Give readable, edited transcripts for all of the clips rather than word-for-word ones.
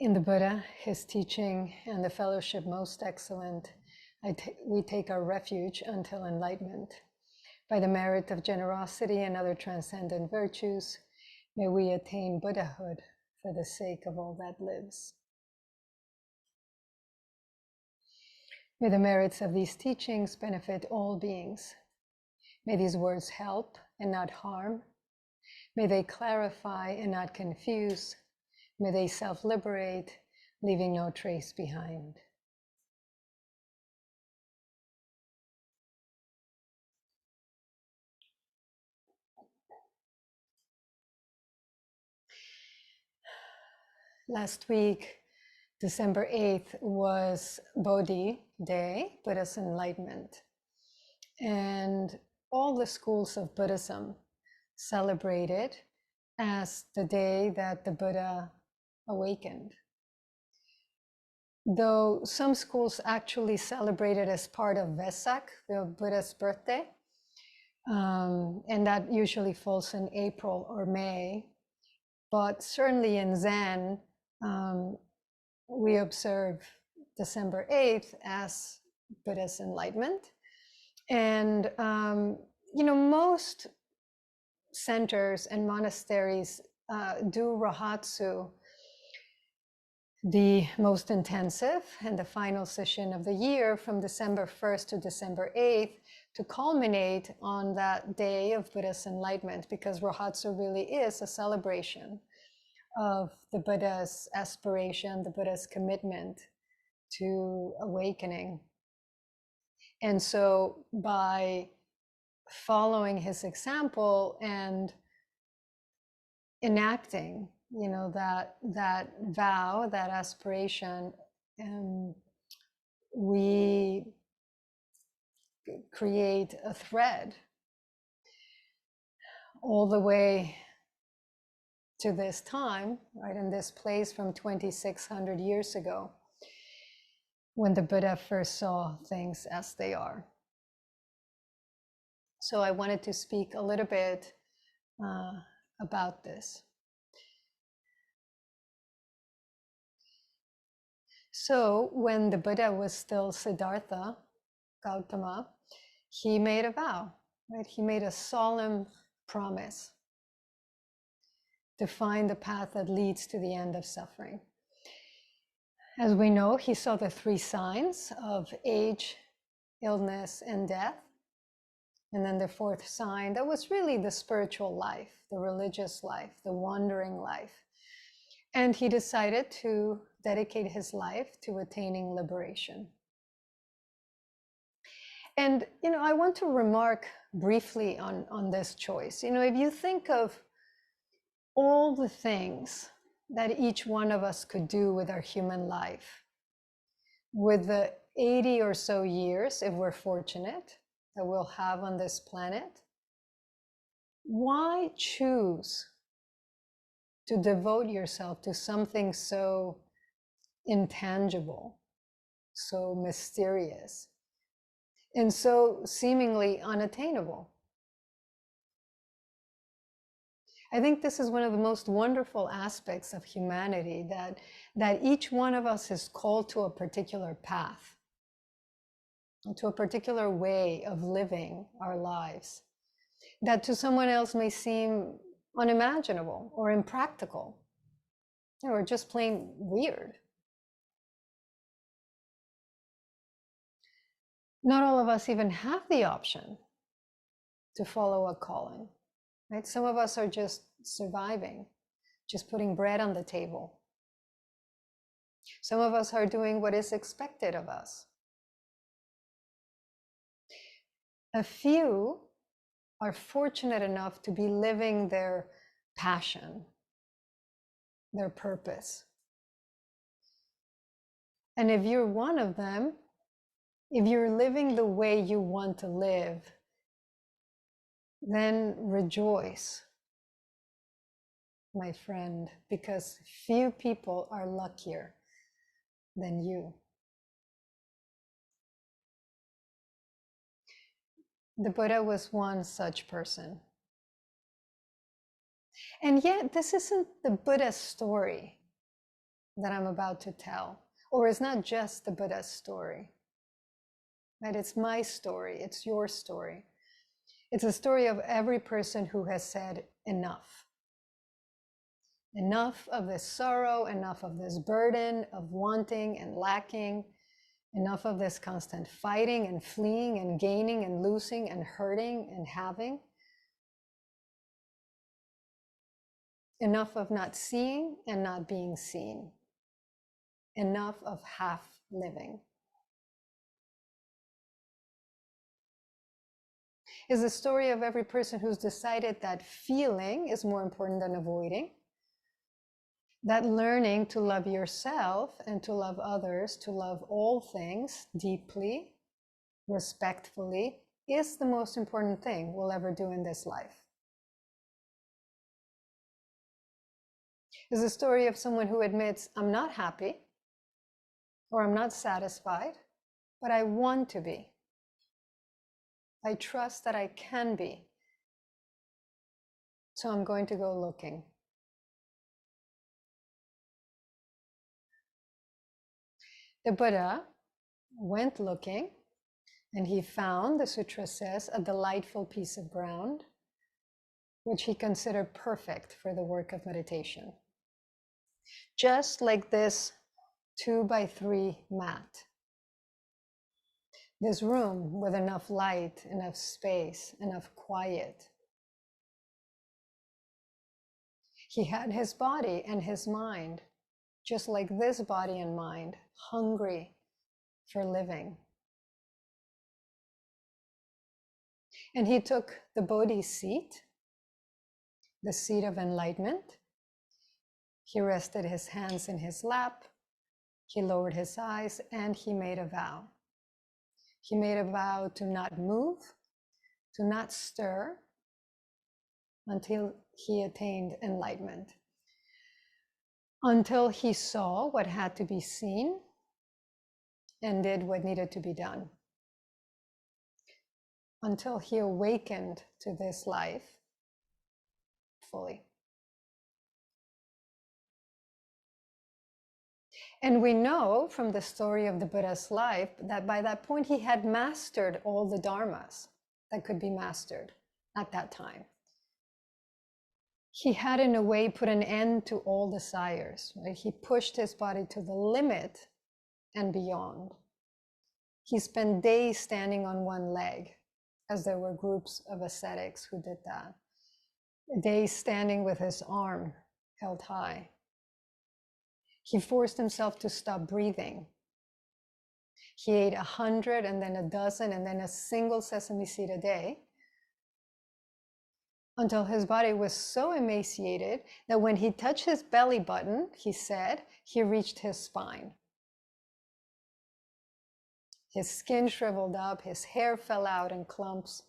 In the Buddha, his teaching, and the fellowship most excellent, we take our refuge until enlightenment. By the merit of generosity and other transcendent virtues, may we attain Buddhahood for the sake of all that lives. May the merits of these teachings benefit all beings. May these words help and not harm. May they clarify and not confuse. May they self-liberate, leaving no trace behind. Last week, December 8th, was Bodhi Day, Buddha's Enlightenment. And all the schools of Buddhism celebrate it as the day that the Buddha awakened. Though some schools actually celebrate it as part of Vesak, the Buddha's birthday, and that usually falls in April or May. But certainly in Zen, we observe December 8th as Buddha's enlightenment. And, most centers and monasteries do Rohatsu, the most intensive and the final session of the year, from December 1st to December 8th, to culminate on that day of Buddha's enlightenment, because Rohatsu really is a celebration of the Buddha's aspiration, the Buddha's commitment to awakening. And so by following his example and enacting, that vow, that aspiration, we create a thread all the way to this time, right, in this place from 2,600 years ago, when the Buddha first saw things as they are. So I wanted to speak a little bit about this. So when the Buddha was still Siddhartha Gautama, he made a vow, right? He made a solemn promise to find the path that leads to the end of suffering. As we know, he saw the three signs of age, illness, and death. And then the fourth sign, that was really the spiritual life, the religious life, the wandering life. And he decided to dedicate his life to attaining liberation. And, I want to remark briefly on this choice. If you think of all the things that each one of us could do with our human life, with the 80 or so years, if we're fortunate, that we'll have on this planet, why choose to devote yourself to something so intangible, so mysterious, and so seemingly unattainable? I think this is one of the most wonderful aspects of humanity, that each one of us is called to a particular path, to a particular way of living our lives, that to someone else may seem unimaginable or impractical, or just plain weird. Not all of us even have the option to follow a calling, right? Some of us are just surviving, just putting bread on the table. Some of us are doing what is expected of us. A few are fortunate enough to be living their passion, their purpose. And if you're one of them, if you're living the way you want to live, then rejoice, my friend, because few people are luckier than you. The Buddha was one such person. And yet, this isn't the Buddha's story. that I'm about to tell. Or it's not just the Buddha's story, right? It's my story, it's your story. It's a story of every person who has said enough. Enough of this sorrow, enough of this burden of wanting and lacking, enough of this constant fighting and fleeing and gaining and losing and hurting and having. Enough of not seeing and not being seen. Enough of half living. Is the story of every person who's decided that feeling is more important than avoiding. That learning to love yourself and to love others, to love all things deeply, respectfully, is the most important thing we'll ever do in this life. Is a story of someone who admits, I'm not happy, or I'm not satisfied, but I want to be. I trust that I can be. So I'm going to go looking. The Buddha went looking, and he found, the sutra says, a delightful piece of ground, which he considered perfect for the work of meditation. Just like this 2x3 mat. This room with enough light, enough space, enough quiet. He had his body and his mind, just like this body and mind, hungry for living. And he took the Bodhi seat, the seat of enlightenment. He rested his hands in his lap. He lowered his eyes and he made a vow. He made a vow to not move, to not stir until he attained enlightenment. Until he saw what had to be seen and did what needed to be done. Until he awakened to this life fully. And we know from the story of the Buddha's life that by that point he had mastered all the dharmas that could be mastered at that time. He had in a way put an end to all desires, right? He pushed his body to the limit and beyond. He spent days standing on one leg, as there were groups of ascetics who did that. Days standing with his arm held high. He forced himself to stop breathing. He ate 100 and then a dozen and then a single sesame seed a day until his body was so emaciated that when he touched his belly button, he said, he reached his spine. His skin shriveled up, his hair fell out in clumps.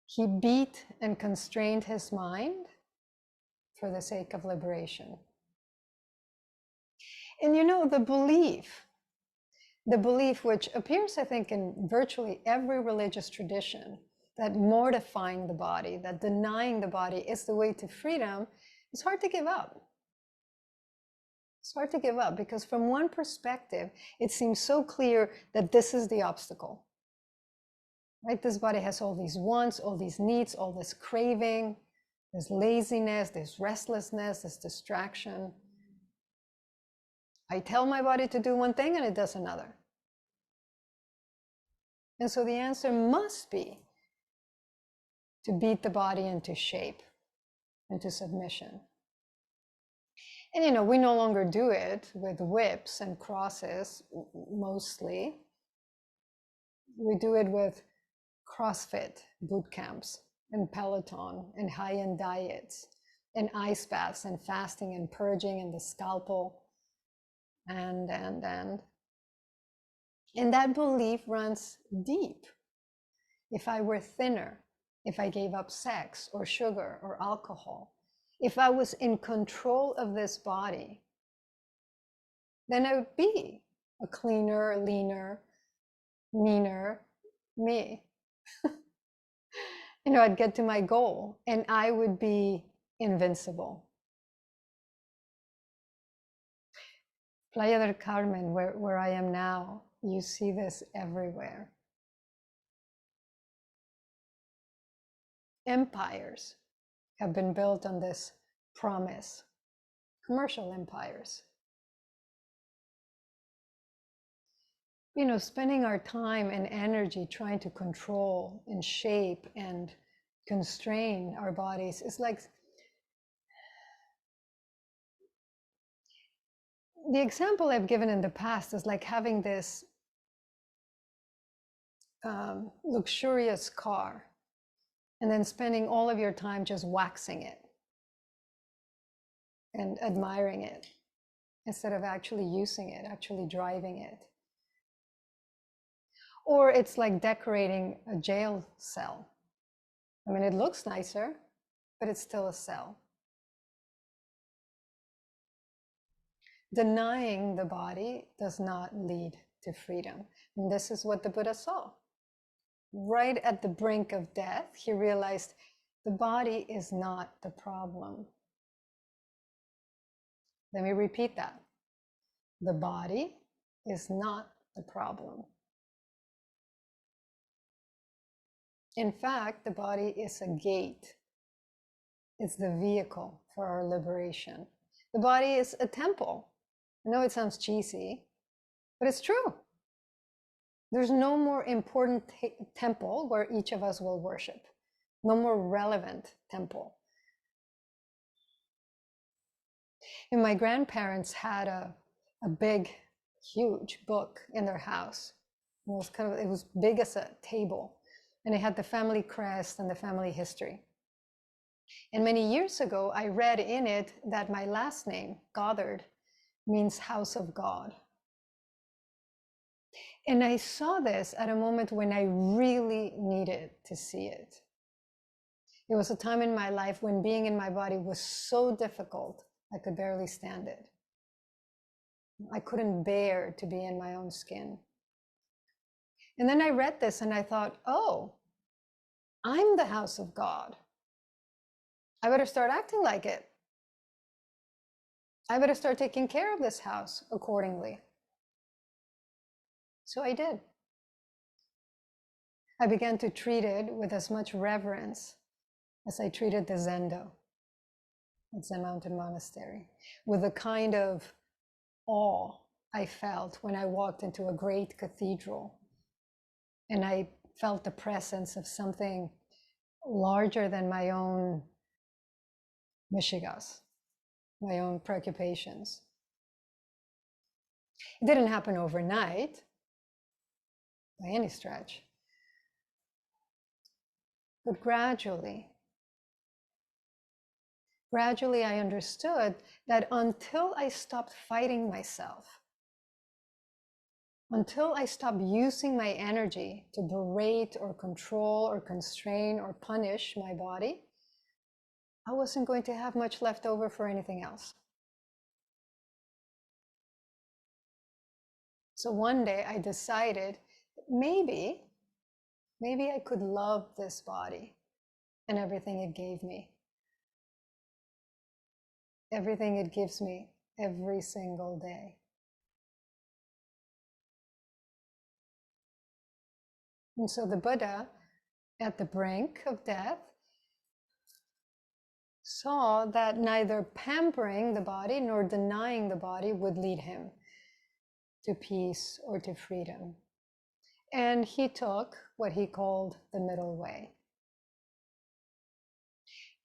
He beat and constrained his mind for the sake of liberation. And you know, the belief which appears, I think, in virtually every religious tradition, that mortifying the body, that denying the body is the way to freedom, is hard to give up. It's hard to give up because from one perspective, it seems so clear that this is the obstacle. Right? This body has all these wants, all these needs, all this craving, this laziness, this restlessness, this distraction. I tell my body to do one thing and it does another. And so the answer must be to beat the body into shape, into submission. And you know, we no longer do it with whips and crosses, mostly. We do it with CrossFit boot camps and Peloton and high-end diets and ice baths and fasting and purging and the scalpel and that belief runs deep. If I were thinner, if I gave up sex or sugar or alcohol, if I was in control of this body, then I would be a cleaner, leaner, meaner me. You know, I'd get to my goal and I would be invincible. Playa del Carmen, where I am now, you see this everywhere. Empires have been built on this promise, commercial empires. You know, spending our time and energy trying to control and shape and constrain our bodies is like, the example I've given in the past is like having this luxurious car and then spending all of your time just waxing it and admiring it instead of actually using it, actually driving it. Or it's like decorating a jail cell. I mean, it looks nicer, but it's still a cell. Denying the body does not lead to freedom. And this is what the Buddha saw. Right at the brink of death, he realized the body is not the problem. Let me repeat that. The body is not the problem. In fact, the body is a gate. It's the vehicle for our liberation. The body is a temple. I know it sounds cheesy, but it's true. There's no more important temple where each of us will worship. No more relevant temple. And my grandparents had a big, huge book in their house. It was big as a table. And it had the family crest and the family history. And many years ago, I read in it that my last name, Goddard, means house of God. And I saw this at a moment when I really needed to see it. It was a time in my life when being in my body was so difficult, I could barely stand it. I couldn't bear to be in my own skin. And then I read this and I thought, oh, I'm the house of God. I better start acting like it. I better start taking care of this house accordingly. So I did. I began to treat it with as much reverence as I treated the Zendo at Zen Mountain Monastery, with the kind of awe I felt when I walked into a great cathedral and I felt the presence of something larger than my own mishigas, my own preoccupations. It didn't happen overnight by any stretch, but gradually I understood that until I stopped fighting myself, until I stopped using my energy to berate or control or constrain or punish my body, I wasn't going to have much left over for anything else. So one day I decided maybe I could love this body and everything it gave me. Everything it gives me every single day. And so the Buddha, at the brink of death, saw that neither pampering the body nor denying the body would lead him to peace or to freedom. And he took what he called the middle way.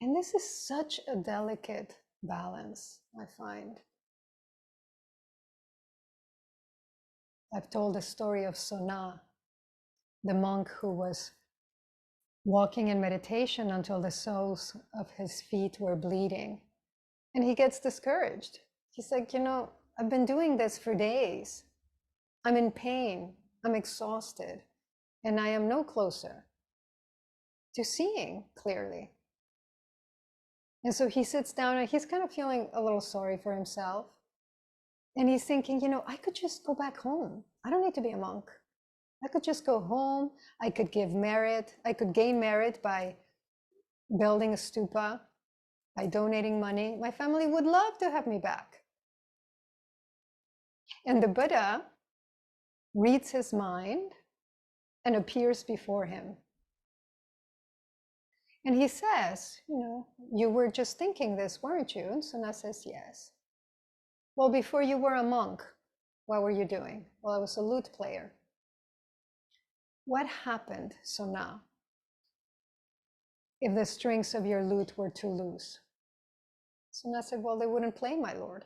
And this is such a delicate balance, I find. I've told the story of Sona, the monk who was walking in meditation until the soles of his feet were bleeding. And he gets discouraged. He's like, I've been doing this for days. I'm in pain. I'm exhausted. And I am no closer to seeing clearly. And so he sits down and he's kind of feeling a little sorry for himself. And he's thinking, I could just go back home. I don't need to be a monk. I could just go home. I could give merit. I could gain merit by building a stupa, by donating money. My family would love to have me back. And the Buddha reads his mind and appears before him. And he says, you were just thinking this, weren't you? And Suna says, yes. Well, before you were a monk, what were you doing? Well, I was a lute player. What happened, Suna, if the strings of your lute were too loose? Suna said, well, they wouldn't play, my lord.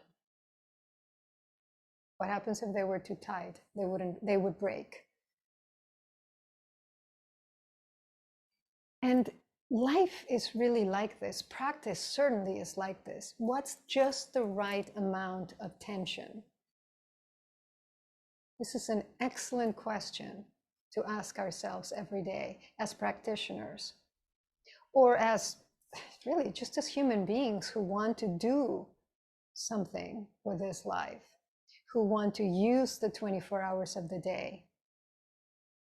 What happens if they were too tight? They would break. And life is really like this. Practice certainly is like this. What's just the right amount of tension? This is an excellent question to ask ourselves every day as practitioners, or as really just as human beings who want to do something with this life, who want to use the 24 hours of the day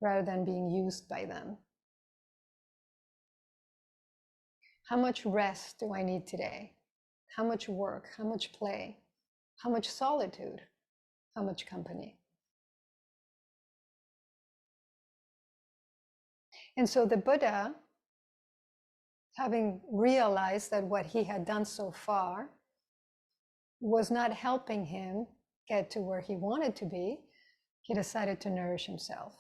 rather than being used by them. How much rest do I need today? How much work? How much play? How much solitude? How much company? And so the Buddha, having realized that what he had done so far was not helping him get to where he wanted to be, he decided to nourish himself.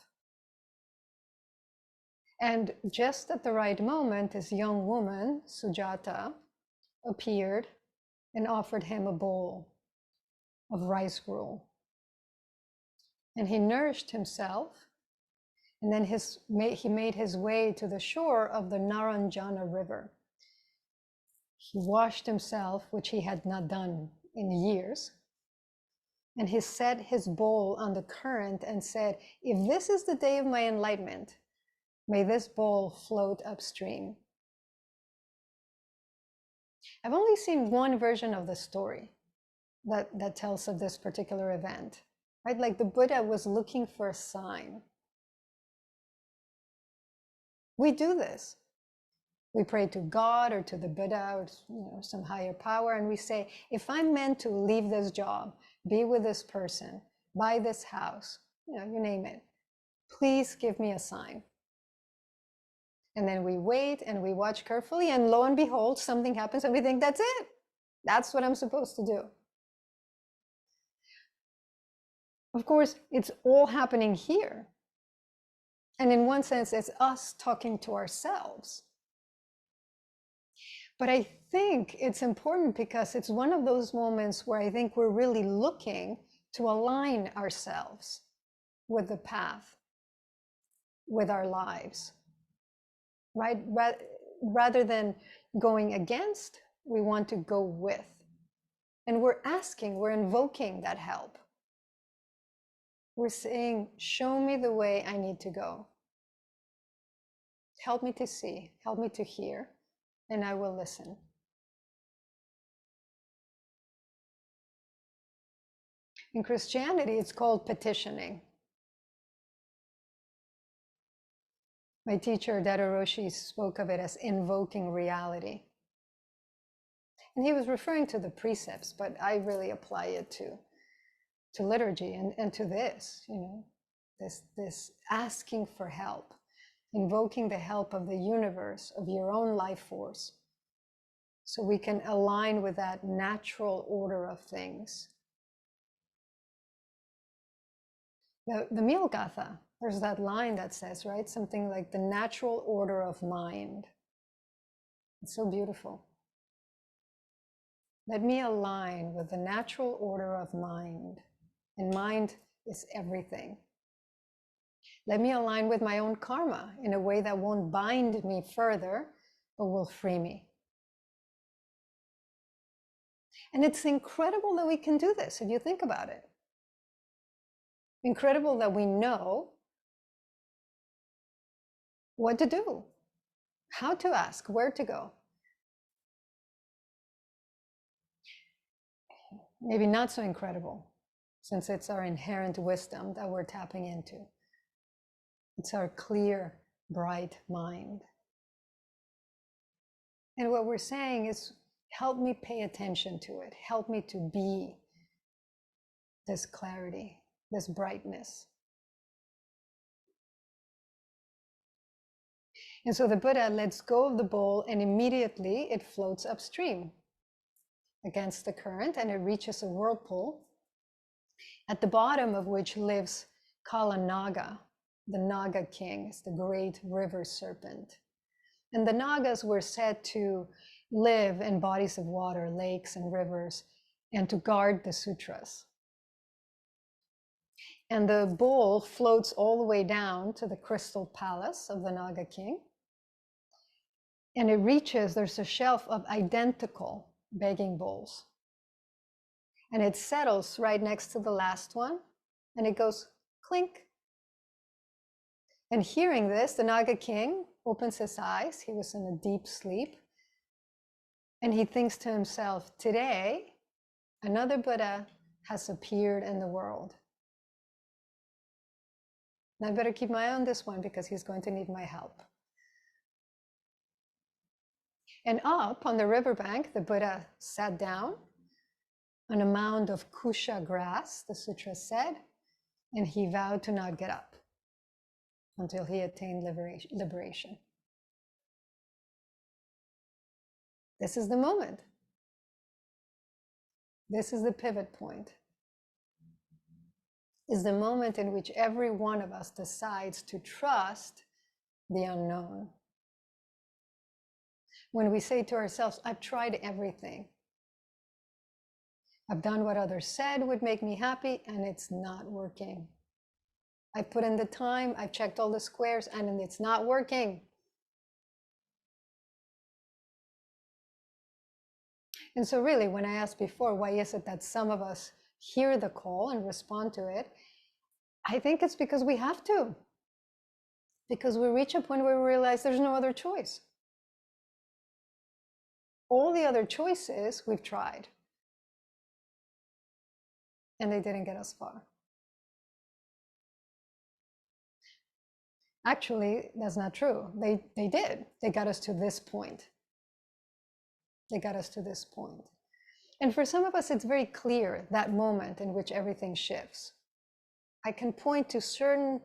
And just at the right moment, this young woman, Sujata, appeared and offered him a bowl of rice gruel. And he nourished himself. And then he made his way to the shore of the Naranjana River. He washed himself, which he had not done in years. And he set his bowl on the current and said, if this is the day of my enlightenment, may this bowl float upstream. I've only seen one version of the story that tells of this particular event, right? Like the Buddha was looking for a sign. We do this. We pray to God or to the Buddha or some higher power, and we say, if I'm meant to leave this job, be with this person, buy this house, you name it, please give me a sign. And then we wait and we watch carefully, and lo and behold, something happens and we think, that's it. That's what I'm supposed to do. Of course, it's all happening here. And in one sense, it's us talking to ourselves. But I think it's important because it's one of those moments where I think we're really looking to align ourselves with the path, with our lives, right? Rather than going against, we want to go with. And we're invoking that help. We're saying, show me the way I need to go. Help me to see, help me to hear, and I will listen. In Christianity, it's called petitioning. My teacher, Dada Roshi, spoke of it as invoking reality. And he was referring to the precepts, but I really apply it to liturgy and to this, this asking for help, invoking the help of the universe, of your own life force, so we can align with that natural order of things. The Meal Gatha, there's that line that says, right, something like the natural order of mind. It's so beautiful. Let me align with the natural order of mind, and mind is everything. Let me align with my own karma in a way that won't bind me further, but will free me. And it's incredible that we can do this, if you think about it. Incredible that we know what to do, how to ask, where to go. Maybe not so incredible, since it's our inherent wisdom that we're tapping into. It's our clear, bright mind. And what we're saying is, help me pay attention to it. Help me to be this clarity, this brightness. And so the Buddha lets go of the bowl, and immediately it floats upstream against the current, and it reaches a whirlpool, at the bottom of which lives Kala Naga, the Naga king, is the great river serpent. And the Nagas were said to live in bodies of water, lakes and rivers, and to guard the sutras. And the bowl floats all the way down to the crystal palace of the Naga king. And it reaches, there's a shelf of identical begging bowls. And it settles right next to the last one, and it goes clink. And hearing this, the Naga king opens his eyes. He was in a deep sleep. And he thinks to himself, today, another Buddha has appeared in the world. And I better keep my eye on this one because he's going to need my help. And up on the riverbank, the Buddha sat down on a mound of kusha grass, the sutra said, and he vowed to not get up until he attained liberation. This is the moment. This is the pivot point. Is the moment in which every one of us decides to trust the unknown. When we say to ourselves, I've tried everything. I've done what others said would make me happy, and it's not working. I've put in the time, I've checked all the squares, and it's not working. And so really, when I asked before, why is it that some of us hear the call and respond to it? I think it's because we have to. Because we reach a point where we realize there's no other choice. All the other choices we've tried. And they didn't get us far. Actually, that's not true. They did. They got us to this point. They got us to this point. And for some of us, it's very clear, that moment in which everything shifts. I can point to certain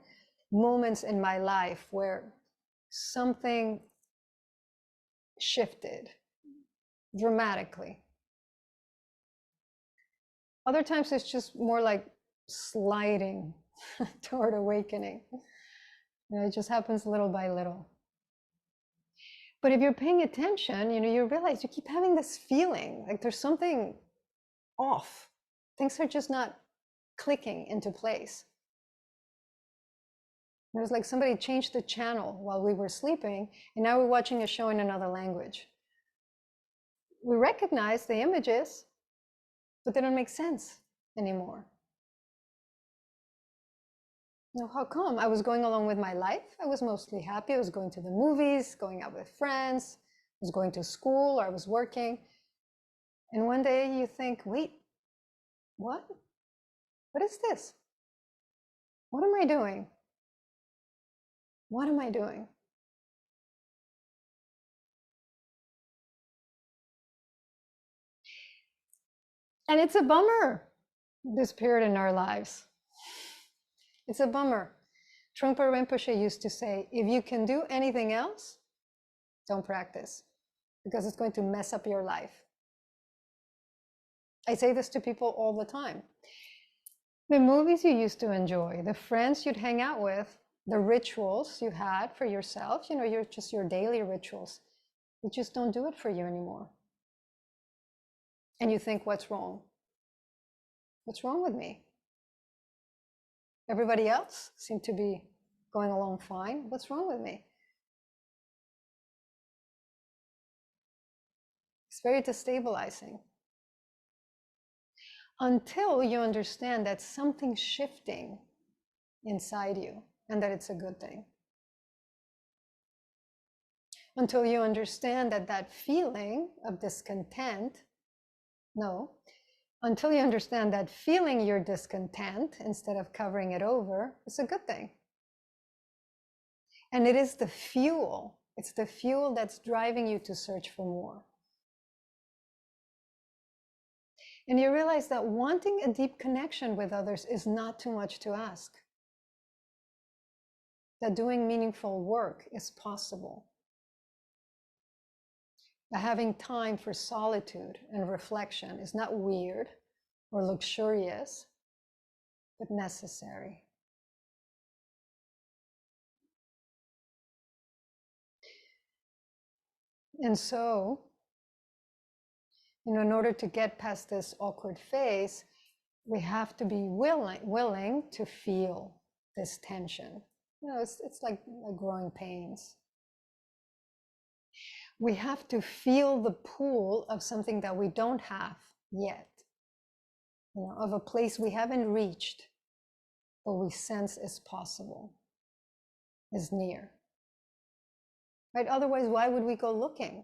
moments in my life where something shifted dramatically. Other times it's just more like sliding toward awakening. It just happens little by little. But if you're paying attention, you realize you keep having this feeling like there's something off. Things are just not clicking into place. It was like somebody changed the channel while we were sleeping, and now we're watching a show in another language. We recognize the images, but they don't make sense anymore. Now, how come? I was going along with my life. I was mostly happy. I was going to the movies, going out with friends, I was going to school, or I was working. And one day you think, wait, what? What is this? What am I doing? What am I doing? And it's a bummer, this period in our lives. It's a bummer. Trungpa Rinpoche used to say, if you can do anything else, don't practice, because it's going to mess up your life. I say this to people all the time. The movies you used to enjoy, the friends you'd hang out with, the rituals you had for yourself, your daily rituals, you just don't do it for you anymore. And you think, what's wrong? What's wrong with me? Everybody else seemed to be going along fine. What's wrong with me? It's very destabilizing. Until you understand that something's shifting inside you and that it's a good thing. Until you understand that that feeling of discontent, until you understand that feeling your discontent instead of covering it over is a good thing. And it is the fuel. It's the fuel that's driving you to search for more. And you realize that wanting a deep connection with others is not too much to ask. That doing meaningful work is possible. That having time for solitude and reflection is not weird or luxurious, but necessary. And so, in order to get past this awkward phase, we have to be willing to feel this tension. It's like growing pains. We have to feel the pull of something that we don't have yet, of a place we haven't reached, but we sense is possible, is near. Right? Otherwise, why would we go looking?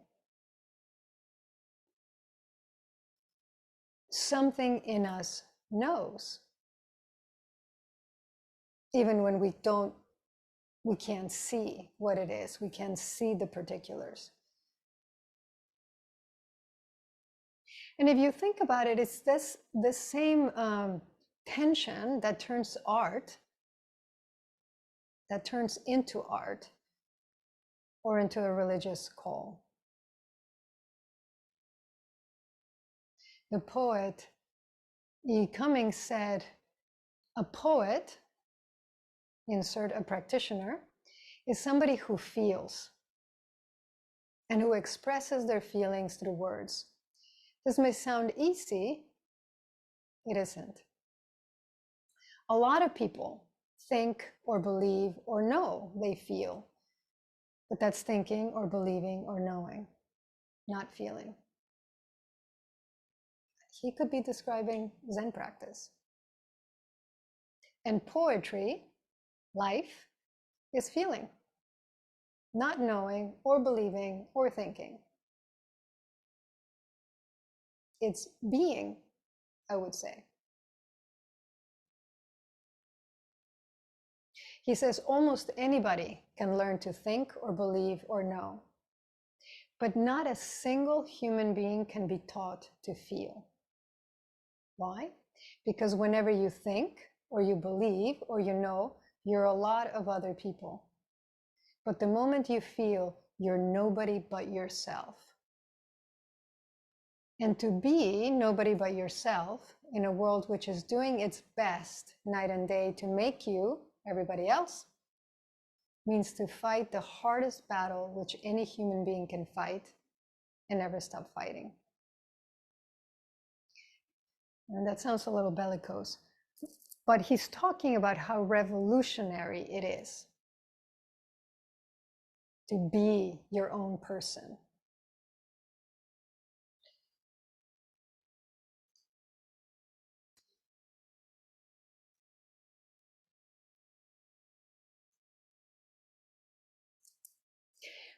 Something in us knows, even when we can't see what it is. We can't see the particulars. And if you think about it, it's this same tension that turns into art or into a religious call. The poet E. Cummings said, a poet, insert a practitioner, is somebody who feels and who expresses their feelings through words. This may sound easy, it isn't. A lot of people think or believe or know they feel, but that's thinking or believing or knowing, not feeling. He could be describing Zen practice. And poetry, life, is feeling, not knowing or believing or thinking. It's being, I would say. He says almost anybody can learn to think or believe or know, but not a single human being can be taught to feel. Why? Because whenever you think or you believe or you know, you're a lot of other people. But the moment you feel, you're nobody but yourself. And to be nobody but yourself in a world which is doing its best night and day to make you everybody else means to fight the hardest battle which any human being can fight and never stop fighting. And that sounds a little bellicose, but he's talking about how revolutionary it is to be your own person.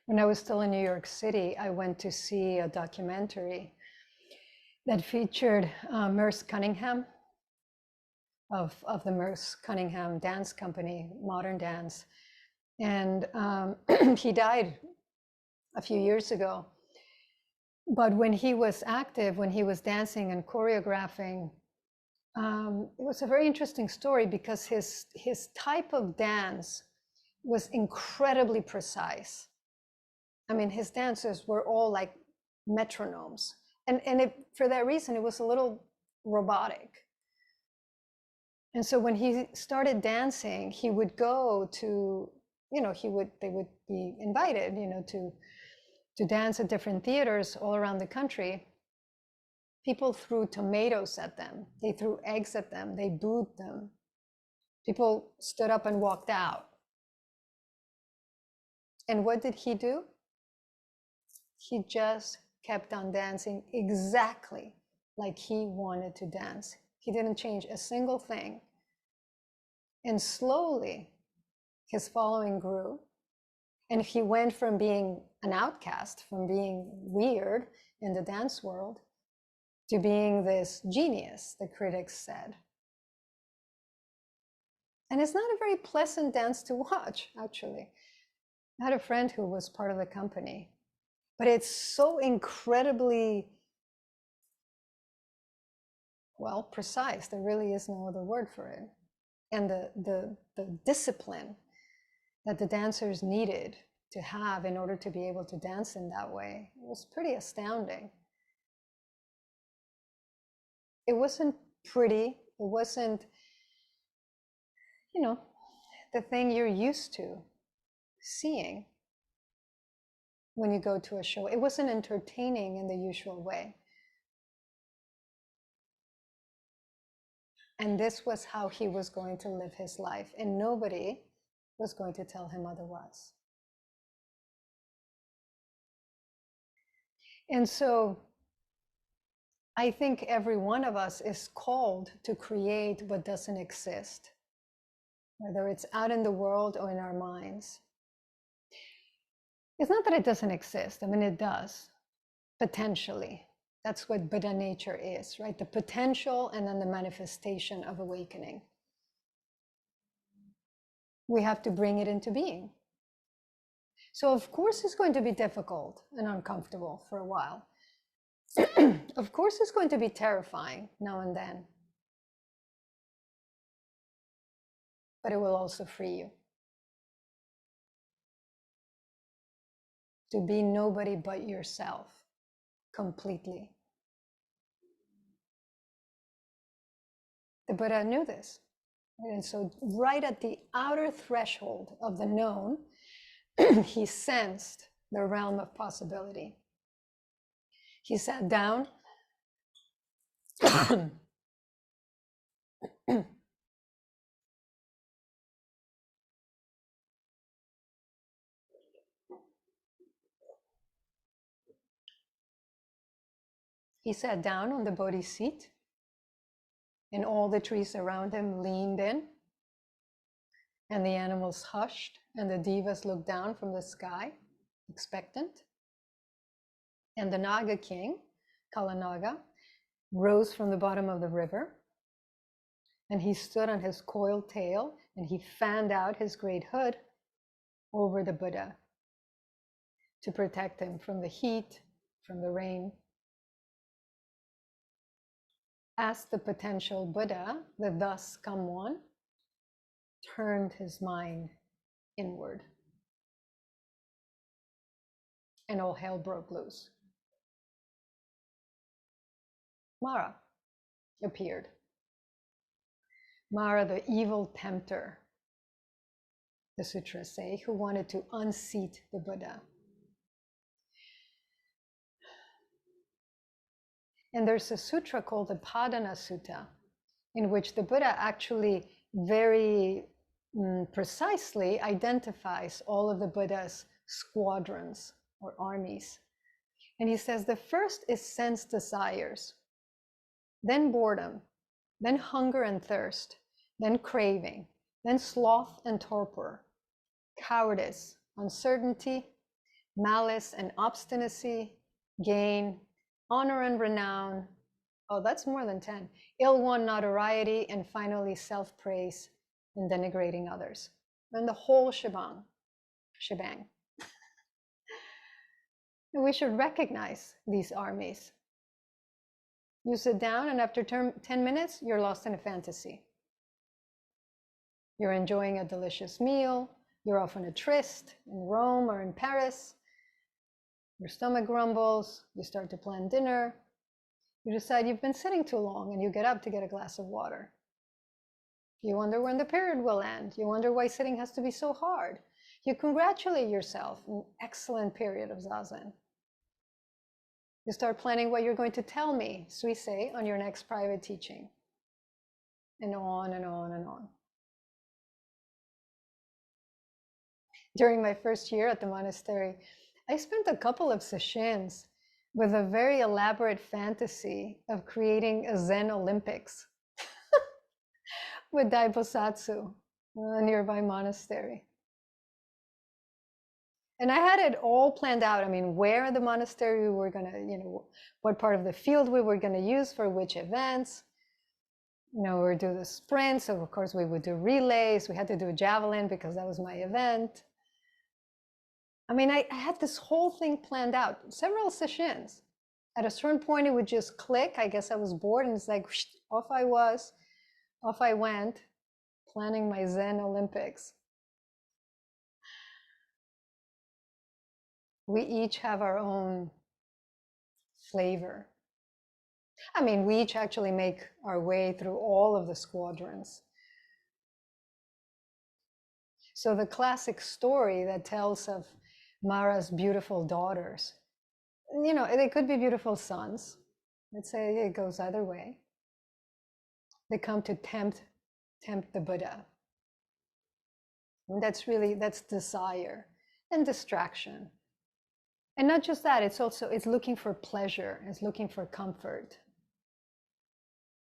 When I was still in New York City, I went to see a documentary that featured Merce Cunningham of the Merce Cunningham Dance Company, modern dance. And he died a few years ago. But when he was active, when he was dancing and choreographing, it was a very interesting story because his type of dance was incredibly precise. I mean, his dances were all like metronomes. And for that reason, it was a little robotic. And so when he started dancing, he would go to, they would be invited, to dance at different theaters all around the country. People threw tomatoes at them. They threw eggs at them. They booed them. People stood up and walked out. And what did he do? He just kept on dancing exactly like he wanted to dance. He didn't change a single thing. And slowly, his following grew. And he went from being an outcast, from being weird in the dance world, to being this genius, the critics said. And it's not a very pleasant dance to watch, actually. I had a friend who was part of the company, but it's so incredibly well, precise. There really is no other word for it. And the discipline that the dancers needed to have in order to be able to dance in that way was pretty astounding. It wasn't pretty. It wasn't, you know, the thing you're used to seeing when you go to a show. It wasn't entertaining in the usual way. And this was how he was going to live his life, and nobody was going to tell him otherwise. And so I think every one of us is called to create what doesn't exist, whether it's out in the world or in our minds. It's not that it doesn't exist. I mean, it does, potentially. That's what Buddha nature is, right? The potential and then the manifestation of awakening. We have to bring it into being. So of course it's going to be difficult and uncomfortable for a while. Of course it's going to be terrifying now and then. But it will also free you. To be nobody but yourself, completely. The Buddha knew this. And so right at the outer threshold of the known, he sensed the realm of possibility. He sat down. He sat down on the Bodhi seat, and all the trees around him leaned in, and the animals hushed, and the devas looked down from the sky, expectant. And the Naga king, Kalanaga, rose from the bottom of the river, and he stood on his coiled tail, and he fanned out his great hood over the Buddha to protect him from the heat, from the rain. As the potential Buddha, the thus come one, turned his mind inward, and all hell broke loose. Mara appeared. Mara, the evil tempter, the sutras say, who wanted to unseat the Buddha. And there's a sutra called the Padana Sutta, in which the Buddha actually very precisely identifies all of the Buddha's squadrons or armies. And he says the first is sense desires, then boredom, then hunger and thirst, then craving, then sloth and torpor, cowardice, uncertainty, malice and obstinacy, gain, honor and renown. Oh, that's more than 10. Ill-won notoriety, and finally self-praise and denigrating others. And the whole shebang. And we should recognize these armies. You sit down, and after 10 minutes, you're lost in a fantasy. You're enjoying a delicious meal. You're off on a tryst in Rome or in Paris. Your stomach grumbles. You start to plan dinner. You decide you've been sitting too long, and you get up to get a glass of water. You wonder when the period will end. You wonder why sitting has to be so hard. You congratulate yourself on an excellent period of zazen. You start planning what you're going to tell me, Zuisei, on your next private teaching. And on and on and on. During my first year at the monastery, I spent a couple of sessions with a very elaborate fantasy of creating a Zen Olympics with Daibosatsu, a nearby monastery. And I had it all planned out. I mean, where in the monastery we were going to, what part of the field we were going to use for which events. We would do the sprints. So of course, we would do relays. We had to do a javelin because that was my event. I mean, I had this whole thing planned out, several sessions. At a certain point, it would just click. I guess I was bored, and it's like, whoosh, off I went, planning my Zen Olympics. We each have our own flavor. I mean, we each actually make our way through all of the squadrons. So the classic story that tells of Mara's beautiful daughters, you know, they could be beautiful sons. Let's say it goes either way. They come to tempt the Buddha. And that's desire and distraction. And not just that, it's looking for pleasure, it's looking for comfort.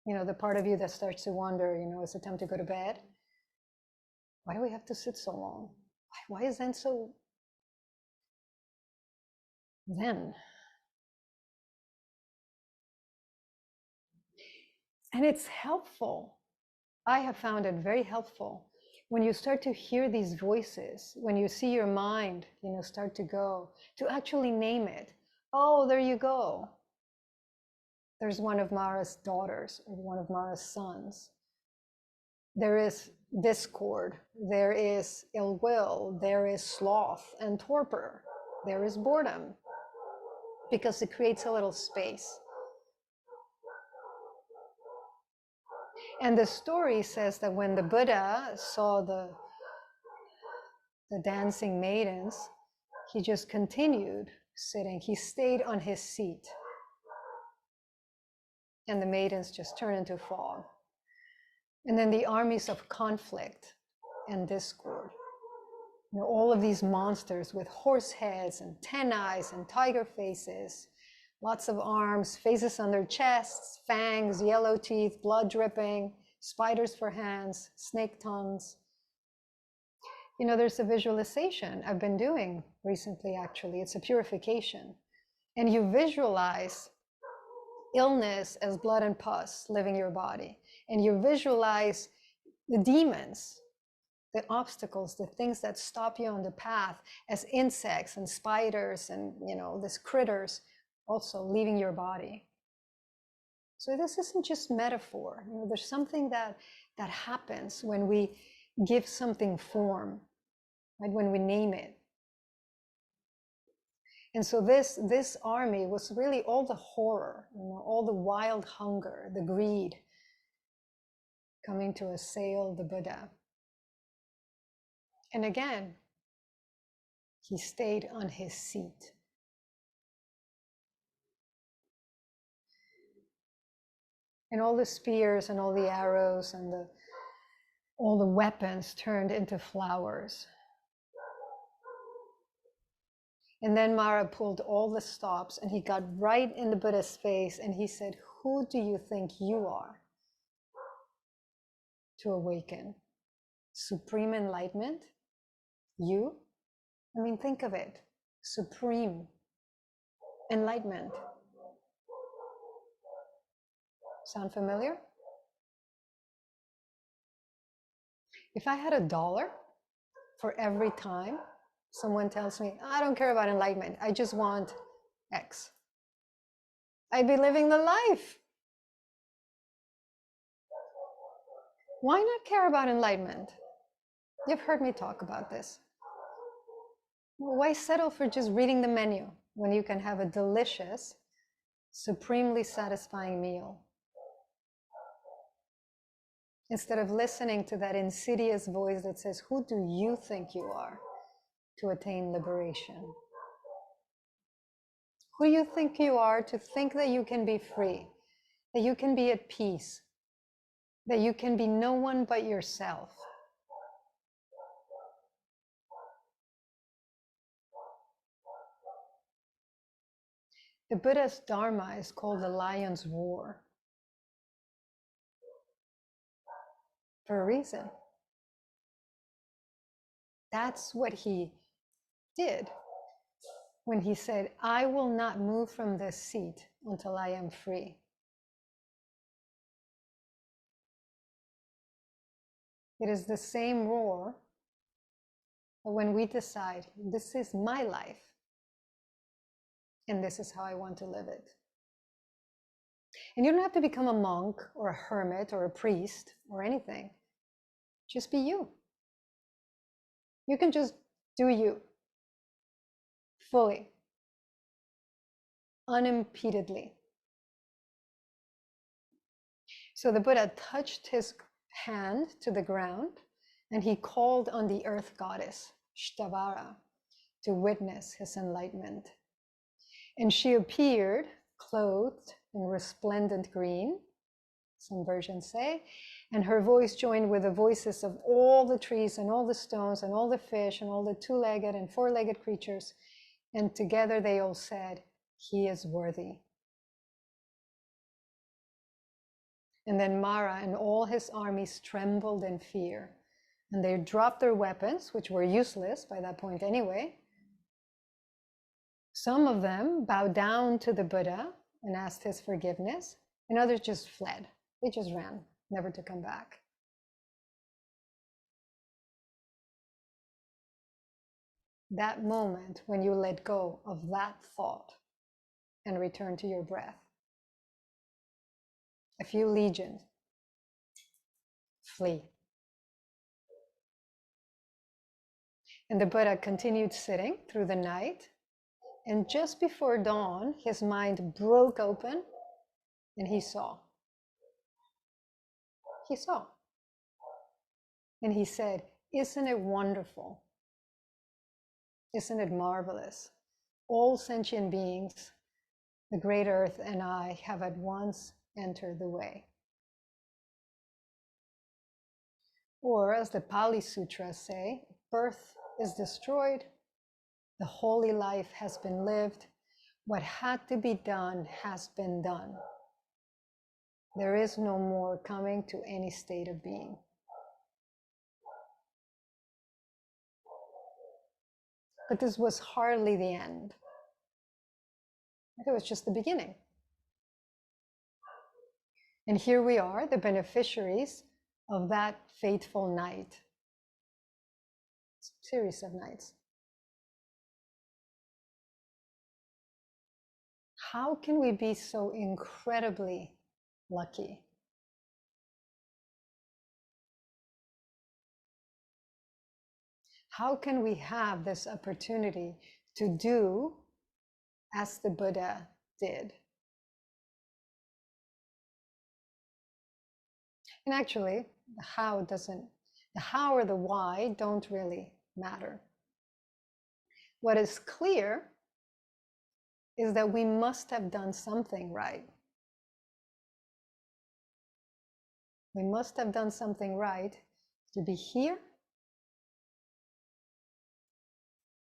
You know, the part of you that starts to wonder, you know, is it time to go to bed? Why do we have to sit so long? Why is Zen so Zen? And it's helpful. I have found it very helpful when you start to hear these voices, when you see your mind, you know, start to go, to actually name it. Oh, there you go. There's one of Mara's daughters or one of Mara's sons. There is discord, there is ill will, there is sloth and torpor, there is boredom, because it creates a little space. And the story says that when the Buddha saw the dancing maidens, he just continued sitting. He stayed on his seat. And the maidens just turned into fog. And then the armies of conflict and discord. You know, all of these monsters with horse heads and 10 eyes and tiger faces, lots of arms, faces on their chests, fangs, yellow teeth, blood dripping, spiders for hands, snake tongues. You know, there's a visualization I've been doing recently, actually. It's a purification. And you visualize illness as blood and pus living your body. And you visualize the demons, the obstacles, the things that stop you on the path as insects and spiders and, you know, these critters also leaving your body. So this isn't just metaphor. You know, there's something that happens when we give something form, right? When we name it. And so this army was really all the horror, you know, all the wild hunger, the greed coming to assail the Buddha. And again, he stayed on his seat. And all the spears and all the arrows and all the weapons turned into flowers. And then Mara pulled all the stops and he got right in the Buddha's face and he said, "Who do you think you are to awaken? Supreme enlightenment? You? I mean, think of it. Supreme enlightenment. Sound familiar? If I had $1 for every time someone tells me, I don't care about enlightenment, I just want X, I'd be living the life. Why not care about enlightenment? You've heard me talk about this. Why settle for just reading the menu when you can have a delicious, supremely satisfying meal? Instead of listening to that insidious voice that says, who do you think you are to attain liberation? Who do you think you are to think that you can be free, that you can be at peace, that you can be no one but yourself? The Buddha's Dharma is called the lion's roar for a reason. That's what he did when he said, I will not move from this seat until I am free. It is the same roar, but when we decide, this is my life, and this is how I want to live it. And you don't have to become a monk or a hermit or a priest or anything. Just be you. You can just do you fully, unimpededly. So the Buddha touched his hand to the ground and he called on the earth goddess, Shtavara, to witness his enlightenment. And she appeared clothed in resplendent green, some versions say, and her voice joined with the voices of all the trees and all the stones and all the fish and all the two-legged and four-legged creatures. And together they all said, "He is worthy." And then Mara and all his armies trembled in fear, and they dropped their weapons, which were useless by that point anyway. Some of them bowed down to the Buddha and asked his forgiveness, and others just fled. They just ran, never to come back. That moment when you let go of that thought and return to your breath. A few legions flee. And the Buddha continued sitting through the night. And just before dawn, his mind broke open and he saw. He saw. And he said, "Isn't it wonderful? Isn't it marvelous? All sentient beings, the great earth and I have at once entered the way." Or as the Pali Sutras say, birth is destroyed, the holy life has been lived, what had to be done has been done. There is no more coming to any state of being. But this was hardly the end. It was just the beginning. And here we are, the beneficiaries of that fateful night. Series of nights. How can we be so incredibly lucky? How can we have this opportunity to do as the Buddha did? And actually, the how or the why don't really matter. What is clear is that we must have done something right. We must have done something right to be here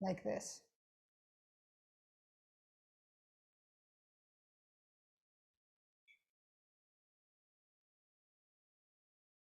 like this.